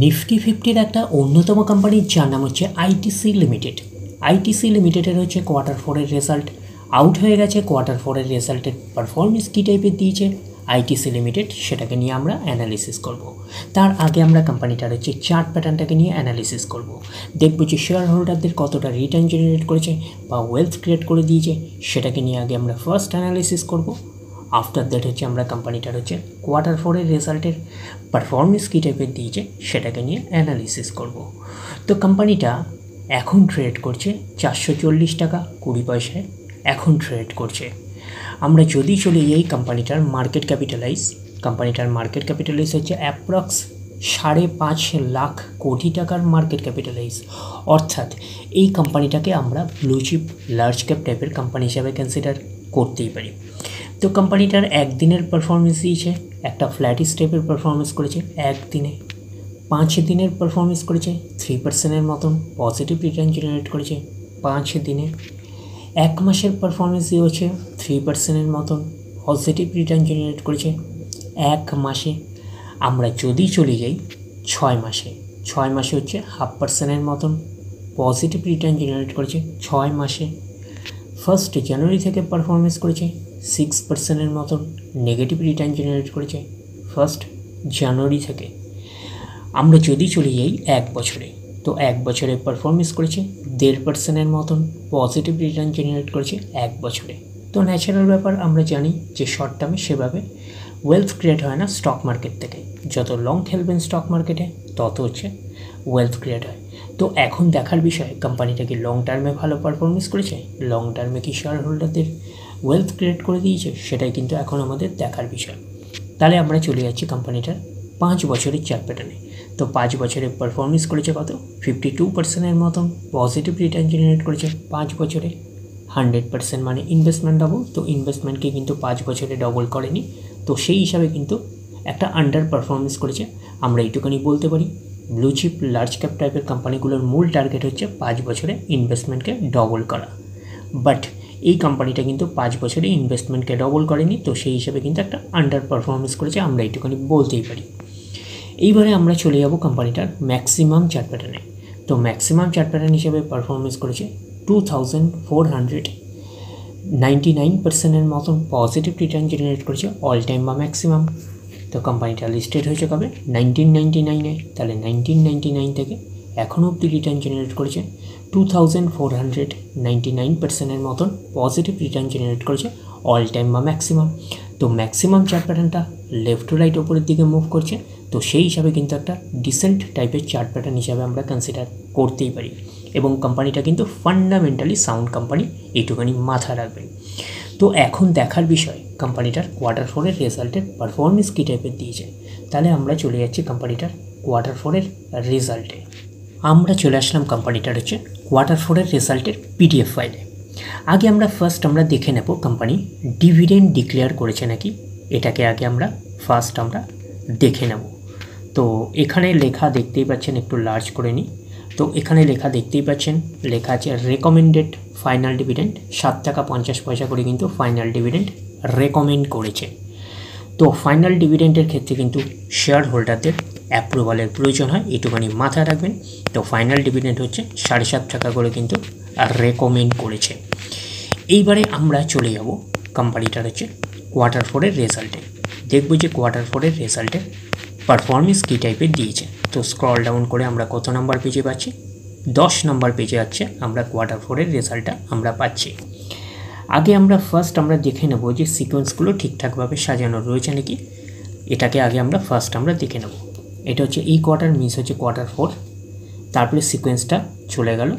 Nifty ফিফটির একটা অন্যতম company যার নাম হচ্ছে আইটিসি লিমিটেড। আইটিসি লিমিটেডের হচ্ছে কোয়ার্টার ফোরের রেজাল্ট আউট হয়ে গেছে। কোয়ার্টার ফোরের রেজাল্টের পারফরমেন্স কী টাইপের দিয়েছে আইটিসি লিমিটেড, সেটাকে নিয়ে আমরা অ্যানালিসিস করব। তার আগে আমরা কোম্পানিটার হচ্ছে চার্ট প্যাটার্নটাকে নিয়ে অ্যানালিসিস করব। দেখব যে শেয়ার হোল্ডারদের কতটা রিটার্ন জেনারেট করেছে বা ওয়েলথ ক্রিয়েট করে দিয়েছে, সেটাকে নিয়ে আগে আমরা ফার্স্ট অ্যানালিসিস করব। আফটার দ্যাট হচ্ছে আমরা কোম্পানিটার হচ্ছে কোয়ার্টার ফোরের রেজাল্টের পারফরমেন্স কী টাইপের দিয়েছে সেটাকে নিয়ে অ্যানালিসিস করব। তো কোম্পানিটা এখন ট্রেড করছে 440 টাকা 20 পয়সায় এখন ট্রেড করছে। আমরা যদি চলে যাই কোম্পানিটার মার্কেট ক্যাপিটালাইজ হচ্ছে অ্যাপ্রক্স 5.5 লাখ কোটি টাকার মার্কেট ক্যাপিটালাইজ। অর্থাৎ এই কোম্পানিটাকে আমরা ব্লু চিপ লার্জ ক্যাপ টাইপের কোম্পানি হিসাবে কনসিডার করতেই পারি। তো কোম্পানিটার একদিনের পারফরমেন্স দিয়েছে, একটা ফ্ল্যাটিস টাইপের পারফরমেন্স করেছে একদিনে। 5 দিনের পারফরমেন্স করেছে 3%-এর মতন পজিটিভ রিটার্ন জেনারেট করেছে 5 দিনে। 1 মাসের পারফরমেন্স দিয়েছে 3%-এর মতন পজিটিভ রিটার্ন জেনারেট করেছে 1 মাসে। আমরা যদি চলে যাই 6 মাসে হচ্ছে 0.5%-এর মতন পজিটিভ রিটার্ন জেনারেট করেছে 6 মাসে। 1 জানুয়ারি থেকে পারফরমেন্স করেছে 6%-এর মতন নেগেটিভ রিটার্ন জেনারেট করেছে 1 জানুয়ারি থেকে। আমরা যদি চলে যাই 1 বছরে, তো 1 বছরে পারফরমেন্স করেছে 1.5%-এর মতন পজিটিভ রিটার্ন জেনারেট করেছে 1 বছরে। তো ন্যাচারাল ব্যাপার, আমরা জানি যে শর্ট টার্মে সেভাবে ওয়েলথ ক্রিয়েট হয় না স্টক মার্কেট থেকে। যত লং খেলবেন স্টক মার্কেটে তত হচ্ছে ওয়েলথ ক্রিয়েট হয়। তো এখন দেখার বিষয় কোম্পানিটা কি লং টার্মে ভালো পারফরমেন্স করেছে, লং টার্মে কি শেয়ার হোল্ডারদের ওয়েলথ ক্রিয়েট করে দিয়েছে, সেটাই কিন্তু এখন আমাদের দেখার বিষয়। তাহলে আমরা চলে যাচ্ছি কোম্পানিটার 5 বছরের চার্ট প্যাটার্নে। তো 5 বছরে পারফরমেন্স করেছে কত 52%-এর মতন পজিটিভ রিটার্ন জেনারেট করেছে 5 বছরে। 100% মানে ইনভেস্টমেন্ট ডবল, তো ইনভেস্টমেন্টকে কিন্তু 5 বছরে ডবল করেনি, তো সেই হিসাবে কিন্তু একটা আন্ডার পারফরমেন্স করেছে। আমরা এইটুখানি বলতে পারি ব্লু চিপ লার্জ ক্যাপ টাইপের কোম্পানিগুলোর মূল টার্গেট হচ্ছে 5 বছরে ইনভেস্টমেন্টকে ডবল করা, বাট এই কোম্পানিটা কিন্তু 5 বছরে ইনভেস্টমেন্টকে ডবল করেনি, তো সেই হিসাবে কিন্তু একটা আন্ডার পারফরমেন্স করেছে, আমরা এইটুখানি বলতেই পারি। এইবারে আমরা চলে যাব কোম্পানিটার ম্যাক্সিমাম চার্ট প্যাটার্নে। তো ম্যাক্সিমাম চার্ট প্যাটার্ন হিসেবে পারফরমেন্স করেছে 2499%-এর মতন পজিটিভ রিটার্ন জেনারেট করেছে অল টাইম বা ম্যাক্সিমাম। তো কোম্পানিটা লিস্টেড হয়েছে কবে 1999-এ, তাহলে 1999 থেকে এখনও অবধি রিটার্ন জেনারেট করেছে 2499%-এর মতন পজিটিভ রিটার্ন জেনারেট করেছে অল টাইম বা ম্যাক্সিমাম। তো ম্যাক্সিমাম চার্ট প্যাটার্নটা লেফট টু রাইট ওপরের দিকে মুভ করছে, তো সেই হিসাবে কিন্তু একটা ডিসেন্ট টাইপের চার্ট প্যাটার্ন হিসাবে আমরা কনসিডার করতেই পারি। এবং কোম্পানিটা কিন্তু ফান্ডামেন্টালি সাউন্ড কোম্পানি, এইটুখানি মাথায় রাখবেন। তো এখন দেখার বিষয় কোম্পানিটার কোয়ার্টার ফোরের রেজাল্টের পারফরমেন্স কী টাইপের দিয়েছে। তাহলে আমরা চলে যাচ্ছি কোম্পানিটার কোয়ার্টার ফোরের রেজাল্টে। আমরা চলে আসলাম কোম্পানিটার হচ্ছে কোয়ার্টার ফোরের রেজাল্টের পিডিএফ ফাইলে। আগে আমরা আমরা দেখে নেব কোম্পানি ডিভিডেন্ড ডিক্লেয়ার করেছে নাকি, এটাকে আগে আমরা দেখে নেব। তো এখানে লেখা দেখতেই পাচ্ছেন, একটু লার্জ করে নিই। তো এখানে লেখা দেখতেই পাচ্ছেন, লেখা আছে রেকমেন্ডেড ফাইনাল ডিভিডেন্ড 7 টাকা 50 পয়সা করে কিন্তু ফাইনাল ডিভিডেন্ড রেকমেন্ড করেছে। তো ফাইনাল ডিভিডেন্ডের ক্ষেত্রে কিন্তু শেয়ার হোল্ডারদের অ্যাপ্রুভালের প্রয়োজন হয়, এইটুখানি মাথায় রাখবেন। তো ফাইনাল ডিভিডেন্ড হচ্ছে 7.5 টাকা করে কিন্তু রেকমেন্ড করেছে। এইবারে আমরা চলে যাব কোম্পানিটার হচ্ছে কোয়ার্টার ফোরের রেজাল্টে। দেখব যে কোয়ার্টার ফোরের রেজাল্টের পারফরমেন্স কী টাইপের দিয়েছে। তো স্ক্রল ডাউন করে আমরা কত নাম্বার পেজে পাচ্ছি, 10 নম্বর পেজে আছে আমরা কোয়ার্টার ফোরের রেজাল্টটা আমরা পাচ্ছি। আগে আমরা আমরা দেখে নেব যে সিকোয়েন্সগুলো ঠিকঠাকভাবে সাজানো রয়েছে নাকি, এটাকে আগে আমরা দেখে নেব। এটা হচ্ছে এই কোয়ার্টার মিস হচ্ছে কোয়ার্টার 4, তারপরে সিকোয়েন্সটা চলে গেল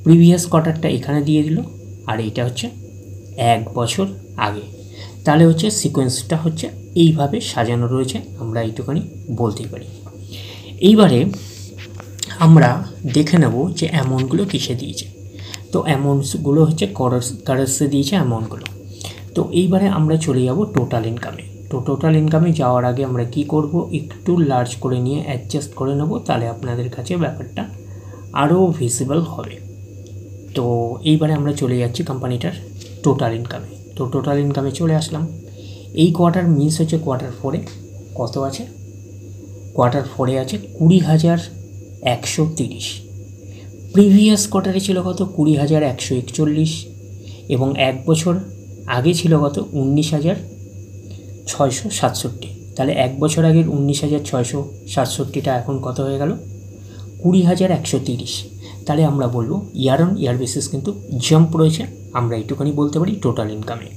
প্রিভিয়াস কোয়ার্টারটা এখানে দিয়ে দিল, আর এইটা হচ্ছে 1 বছর আগে। তাহলে হচ্ছে সিকোয়েন্সটা হচ্ছে এইভাবে সাজানো রয়েছে, আমরা এইটুখানি বলতেই পারি। এইবারে আমরা দেখে নেব যে অ্যামাউন্টগুলো কিসে দিয়েছে। তো অ্যামাউন্টসগুলো হচ্ছে কারেন্সি দিয়েছে অ্যামাউন্টগুলো। তো এইবারে আমরা চলে যাব টোটাল ইনকামে। তো টোটাল ইনকামে যাওয়ার আগে আমরা কি করব, একটু লার্জ করে নিয়ে অ্যাডজাস্ট করে নেব, তাহলে আপনাদের কাছে ব্যাপারটা আরও ভিজিবল হবে। তো এইবারে আমরা চলে যাচ্ছি কোম্পানিটার টোটাল ইনকামে। তো টোটাল ইনকামে চলে আসলাম। এই কোয়ার্টার মিস হচ্ছে কোয়ার্টার 4-এ কত আছে কোয়ার্টার 4-এ আছে 20,130, প্রিভিয়াস কোয়ার্টারে ছিল কত 20,141, এবং এক বছর আগে ছিল কত 19,667। তাহলে এক বছর আগের 19,667টা এখন কত হয়ে গেল 20,130। তাহলে আমরা বলবো ইয়ার অন ইয়ার বেসিস কিন্তু জাম্প রয়েছে, আমরা এইটুখানি বলতে পারি টোটাল ইনকামে।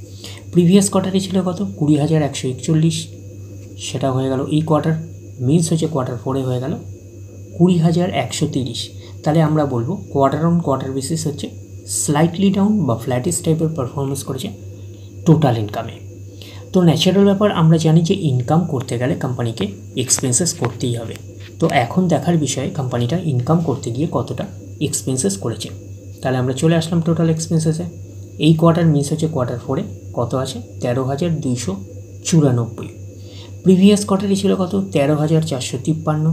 প্রিভিয়াস কোয়ার্টারে ছিল কত 20,141, সেটা হয়ে গেল এই কোয়ার্টার, মিনস হচ্ছে কোয়ার্টার 4-এ হয়ে গেল 20,130। তাহলে আমরা বলবো কোয়ার্টার অন কোয়ার্টার বেসিস হচ্ছে স্লাইটলি ডাউন বা ফ্ল্যাটিস টাইপের পারফরমেন্স করেছে টোটাল ইনকামে। তো ন্যাচারাল ব্যাপার, আমরা জানি যে ইনকাম করতে গেলে কোম্পানিকে এক্সপেন্সেস করতেই হবে। তো এখন দেখার বিষয় কোম্পানিটা ইনকাম করতে গিয়ে কতটা এক্সপেন্সেস করেছে। তাহলে আমরা চলে আসলাম টোটাল এক্সপেন্সেসে। এই কোয়ার্টার মিনস হচ্ছে কোয়ার্টার 4-এ কত আছে 13,294, প্রিভিয়াস কোয়ার্টারে ছিল কত 13,453,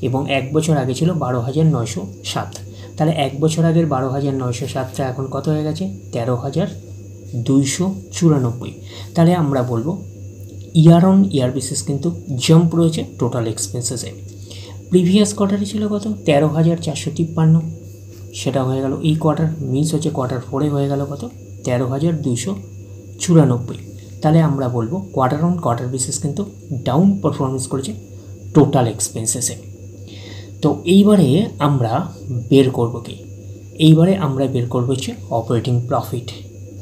এবং এক বছর আগে ছিল 12,907। তাহলে এক বছর আগের 12,907টা এখন কত হয়ে গেছে 13,294। তাহলে আমরা বলবো ইয়ার অন ইয়ার বেসিস কিন্তু জাম্প রয়েছে টোটাল এক্সপেন্সেসে। প্রিভিয়াস কোয়ার্টারে ছিল কত 13,453, সেটা হয়ে গেল এই কোয়ার্টার, মিনস হচ্ছে কোয়ার্টার 4-এ হয়ে গেল কত 13,294। তাহলে আমরা বলবো কোয়ার্টার অন কোয়ার্টার বেসিস কিন্তু ডাউন পারফরমেন্স করেছে টোটাল এক্সপেন্সেসে। তো এইবারে আমরা বের করব কি, এইবারে আমরা বের করব হচ্ছে অপারেটিং প্রফিট।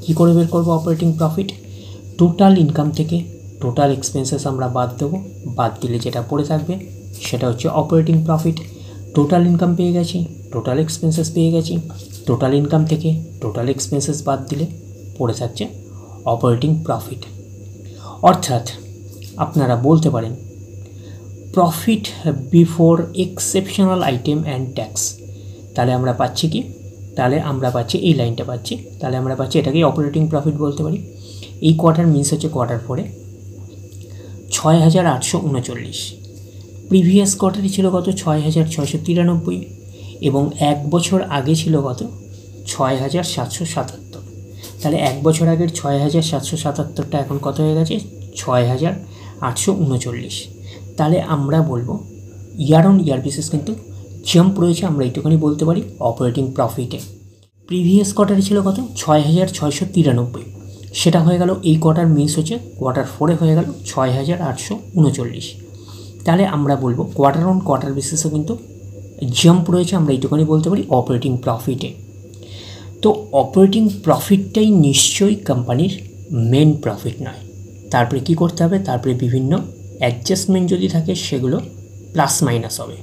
কী করে বের করব অপারেটিং প্রফিট? টোটাল ইনকাম থেকে টোটাল এক্সপেন্সেস আমরা বাদ দেবো, বাদ দিলে যেটা পড়ে থাকবে সেটা হচ্ছে অপারেটিং প্রফিট। টোটাল ইনকাম পেয়ে গেছি, টোটাল এক্সপেন্সেস পেয়ে গেছি, টোটাল ইনকাম থেকে টোটাল এক্সপেন্সেস বাদ দিলে পড়ে থাকছে অপারেটিং প্রফিট। অর্থাৎ আপনারা বলতে পারেন profit before exceptional item and tax. তাহলে আমরা পাচ্ছি কি, তাহলে আমরা পাচ্ছি এই লাইনটা পাচ্ছি, তাহলে আমরা পাচ্ছি এটাকেই অপারেটিং প্রফিট বলতে পারি। এই কোয়ার্টার মিনস হচ্ছে কোয়ার্টার 4-এ 6,839, প্রিভিয়াস কোয়ার্টারে ছিল কত 6,693, এবং এক বছর আগে ছিল কত 6,777। তাহলে এক বছর আগের 6,777টা এখন কত হয়ে গেছে 6,839। তাহলে আমরা বলবো ইয়ার অন ইয়ার বেসিস কিন্তু জাম্প রয়েছে, আমরা এইটুখানি বলতে পারি অপারেটিং প্রফিটে। প্রিভিয়াস কোয়ার্টারে ছিল কত 6,693, সেটা হয়ে গেল এই কোয়ার্টার, মিস হচ্ছে কোয়ার্টার 4-এ হয়ে গেল 6,839। তাহলে আমরা বলবো কোয়ার্টার অন কোয়ার্টার বেসিসও কিন্তু জাম্প রয়েছে, আমরা এইটুখানি বলতে পারি অপারেটিং প্রফিটে। তো অপারেটিং প্রফিটটাই নিশ্চয়ই কোম্পানির মেন প্রফিট নয়। তারপরে কি করতে হবে, তারপরে বিভিন্ন অ্যাডজাস্টমেন্ট যদি থাকে সেগুলো প্লাস মাইনাস হবে।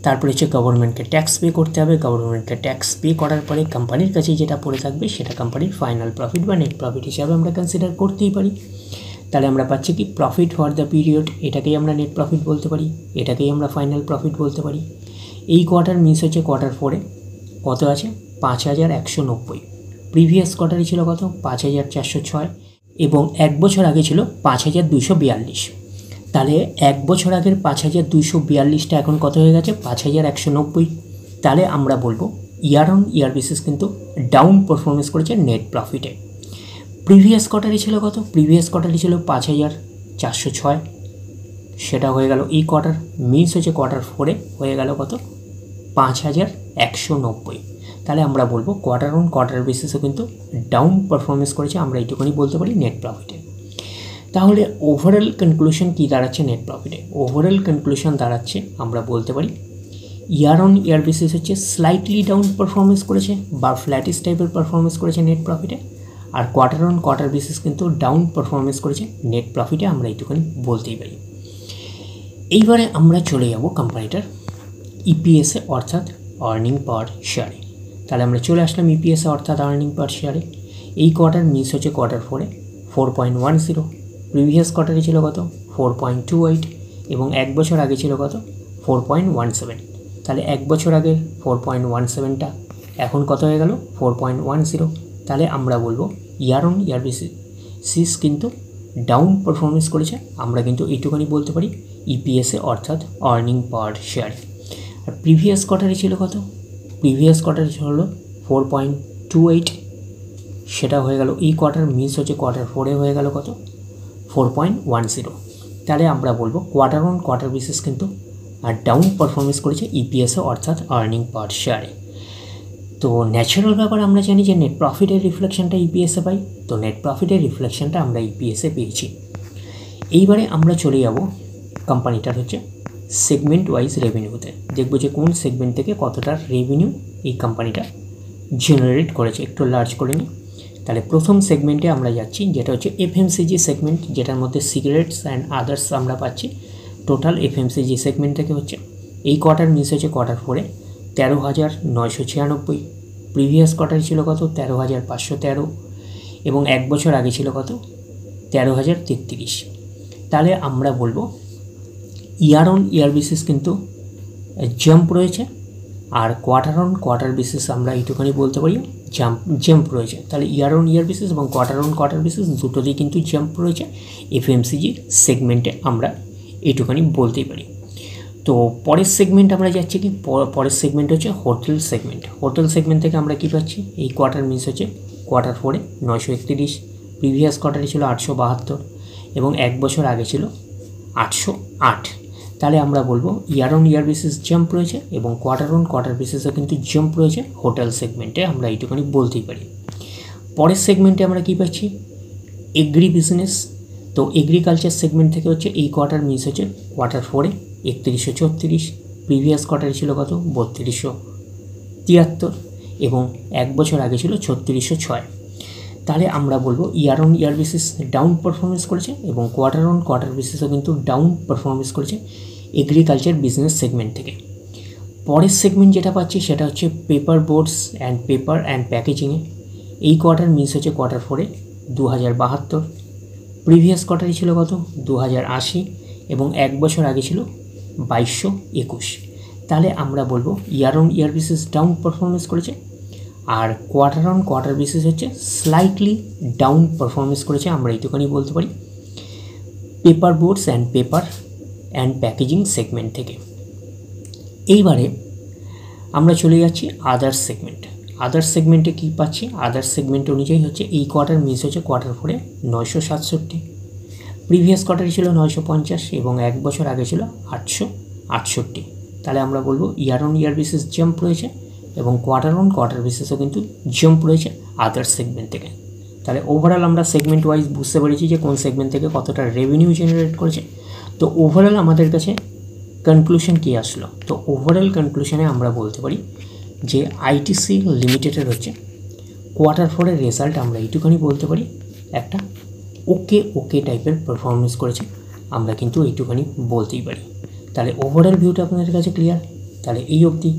তারপরে হচ্ছে গভর্নমেন্টকে ট্যাক্স পে করতে হবে, গভর্নমেন্টকে ট্যাক্স পে করার পরে কোম্পানির কাছে যেটা পড়ে থাকবে সেটা কোম্পানির ফাইনাল প্রফিট বা নেট প্রফিট হিসাবে আমরা কনসিডার করতেই পারি। তাহলে আমরা পাচ্ছি কি প্রফিট ফর দ্য পিরিয়ড, এটাকেই আমরা নেট প্রফিট বলতে পারি, এটাকেই আমরা ফাইনাল প্রফিট বলতে পারি। এই কোয়ার্টার মিস হচ্ছে কোয়ার্টার 4-এ কত আছে 5,190, প্রিভিয়াস কোয়ার্টারে ছিল কত 5,406, এবং এক বছর আগে ছিল 5,242। তাহলে এক বছর আগের 5,242টা এখন কত হয়ে গেছে 5,190। তাহলে আমরা বলবো ইয়ার অন ইয়ার বেসিস কিন্তু ডাউন পারফরমেন্স করেছে নেট প্রফিটে। প্রিভিয়াস কোয়ার্টারে ছিল কত, প্রিভিয়াস কোয়ার্টারে ছিল 5,406, সেটা হয়ে গেল এই কোয়ার্টার, মিস হচ্ছে কোয়ার্টার 4-এ হয়ে গেল কত 5,190। তাহলে আমরা বলবো কোয়ার্টার অন কোয়ার্টার বেসিসও কিন্তু ডাউন পারফরমেন্স করেছে, আমরা এইটুকুনি বলতে পারি নেট প্রফিটে। তাহলে ওভারঅল কনক্লুশন কী দাঁড়াচ্ছে নেট প্রফিটে? ওভারঅল কনক্লুশন দাঁড়াচ্ছে আমরা বলতে পারি ইয়ার অন ইয়ার বেসিস হচ্ছে স্লাইটলি ডাউন পারফরমেন্স করেছে বা ফ্ল্যাটিস টাইপের পারফরমেন্স করেছে নেট প্রফিটে, আর কোয়ার্টার অন কোয়ার্টার বেসিস কিন্তু ডাউন পারফরমেন্স করেছে নেট প্রফিটে, আমরা এইটুকুনি বলতেই পারি। এইবারে আমরা চলে যাব কোম্পানিটার ইপিএসে অর্থাৎ আর্নিং পার শেয়ারে। তাহলে আমরা চলে আসলাম ইপিএসে অর্থাৎ আর্নিং পার শেয়ারে। এই কোয়ার্টার মিস হচ্ছে কোয়ার্টার 4-এ 4.10, প্রিভিয়াস কোয়ার্টারে ছিল কত 4.28, এবং এক বছর আগে ছিল কত 4.17। তাহলে এক বছর আগের 4.17টা এখন কত হয়ে গেল 4.10। তাহলে আমরা বলবো ইয়ার অন ইয়ার বেসিস কিন্তু ডাউন পারফরমেন্স করেছে, আমরা কিন্তু এইটুখানি বলতে পারি ইপিএসে অর্থাৎ আর্নিং পার শেয়ার। আর প্রিভিয়াস কোয়ার্টারে ছিল কত, প্রিভিয়াস কোয়ার্টারে হলো 4.28, সেটা হয়ে গেল এই কোয়ার্টার, মিস হচ্ছে কোয়ার্টার 4-এ হয়ে গেল কত 4.10। তাহলে আমরা বলবো কোয়ার্টার অন কোয়ার্টার বেসিস কিন্তু আর ডাউন পারফরমেন্স করেছে ইপিএসে অর্থাৎ আর্নিং পার শেয়ারে। তো ন্যাচারাল ব্যাপার আমরা জানি যে নেট প্রফিটের রিফ্লেকশনটা ইপিএসে পাই, তো নেট প্রফিটের রিফ্লেকশনটা আমরা ইপিএসে পেয়েছি। এইবারে আমরা চলে যাব কোম্পানিটার হচ্ছে সেগমেন্ট ওয়াইজ রেভিনিউতে, দেখব যে কোন সেগমেন্ট থেকে কতটা রেভিনিউ এই কোম্পানিটা জেনারেট করেছে। একটু লার্জ করে নিই, তাহলে প্রথম সেগমেন্টে আমরা যাচ্ছি যেটা হচ্ছে এফএমসিজি সেগমেন্ট, যেটার মধ্যে সিগারেটস অ্যান্ড আদার্স আমরা পাচ্ছি। টোটাল এফএমসিজি সেগমেন্ট থেকে হচ্ছে এই কোয়ার্টার মিস হচ্ছে কোয়ার্টার 4-এ 13,996, প্রিভিয়াস কোয়ার্টার ছিল কত 13,513, এবং এক বছর আগে ছিল কত 13,033। তাহলে আমরা বলবো ইয়ার অন ইয়ার বেসিস কিন্তু জাম্প রয়েছে, আর কোয়ার্টার অন কোয়ার্টার বেসিস আমরা এইটুখানি বলতে পারি জাম্প রয়েছে। তাহলে ইয়ার অন ইয়ার বেসিস এবং কোয়ার্টার অন কোয়ার্টার বেসিস দুটোতেই কিন্তু জাম্প রয়েছে এফএমসিজি সেগমেন্টে, আমরা এইটুখানি বলতেই পারি। তো পরের সেগমেন্ট আমরা যাচ্ছি কি, পরের সেগমেন্ট হচ্ছে হোটেল সেগমেন্ট। হোটেল সেগমেন্ট থেকে আমরা কী পাচ্ছি, এই কোয়ার্টার মিস হচ্ছে কোয়ার্টার 4-এ 931, প্রিভিয়াস কোয়ার্টারে ছিল 872, এবং এক বছর আগে ছিল 808। তাহলে আমরা বলবো year on year basis jump রয়েছে এবং কোয়ার্টার অন কোয়ার্টার বেসিসও কিন্তু জাম্প রয়েছে হোটেল সেগমেন্টে, আমরা এইটুখানি বলতেই পারি। পরের সেগমেন্টে আমরা কী পাচ্ছি, এগ্রি বিজনেস। তো এগ্রিকালচার সেগমেন্ট থেকে হচ্ছে এই কোয়ার্টার মিস হচ্ছে কোয়ার্টার 4-এ 3134, প্রিভিয়াস কোয়ার্টারে ছিল কত 3273, এবং এক বছর আগে ছিল 3606। তাহলে আমরা বলবো year on year basis down performance করেছে এবং কোয়ার্টার অন কোয়ার্টার বেসিসও কিন্তু ডাউন পারফরমেন্স করেছে এগ্রিকালচার বিজনেস সেগমেন্ট থেকে। পরের সেগমেন্ট যেটা পাচ্ছি সেটা হচ্ছে paper boards and paper and প্যাকেজিংয়ে। এই কোয়ার্টার মিস হচ্ছে কোয়ার্টার 4-এ 2072, প্রিভিয়াস কোয়ার্টারে ছিল কত 2080, এবং এক বছর আগে ছিল 2221। তাহলে আমরা বলবো year on year basis down performance করেছে, আর কোয়ার্টার অন কোয়ার্টার বেসিস হচ্ছে স্লাইটলি ডাউন পারফরমেন্স করেছে, আমরা এইটুখানি বলতে পারি paper boards and packaging segment থেকে। এইবারে আমরা চলে যাচ্ছি আদার্স সেগমেন্ট। আদার্স সেগমেন্টে কী পাচ্ছি, আদার্স সেগমেন্ট অনুযায়ী হচ্ছে এই কোয়ার্টার মিস হচ্ছে কোয়ার্টার 4-এ 967, প্রিভিয়াস কোয়ার্টারে ছিল 950, এবং এক বছর আগে ছিল 868। তাহলে আমরা বলবো year on year basis jump রয়েছে এবং কোয়ার্টার অন কোয়ার্টার বেসিসও কিন্তু জাম্প রয়েছে আদার্স সেগমেন্ট থেকে। তাহলে ওভারঅল আমরা সেগমেন্ট ওয়াইজ বুঝতে পেরেছি যে কোন সেগমেন্ট থেকে কতটা রেভিনিউ জেনারেট করেছে। তো ওভারঅল আমাদের কাছে কনক্লুশন কী আসলো, তো ওভারঅল কনক্লুশনে আমরা বলতে পারি যে আইটিসি লিমিটেডের হচ্ছে কোয়ার্টার 4-এর রেজাল্ট আমরা এইটুখানি বলতে পারি একটা ওকে টাইপের পারফরমেন্স করেছে, আমরা কিন্তু এইটুখানি বলতেই পারি। তাহলে ওভারঅল ভিউটা আপনাদের কাছে ক্লিয়ার। তাহলে এই অবধি,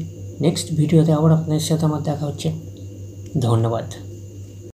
নেক্সট ভিডিওতে আবার আপনাদের সাথে আমার দেখা হচ্ছে। ধন্যবাদ।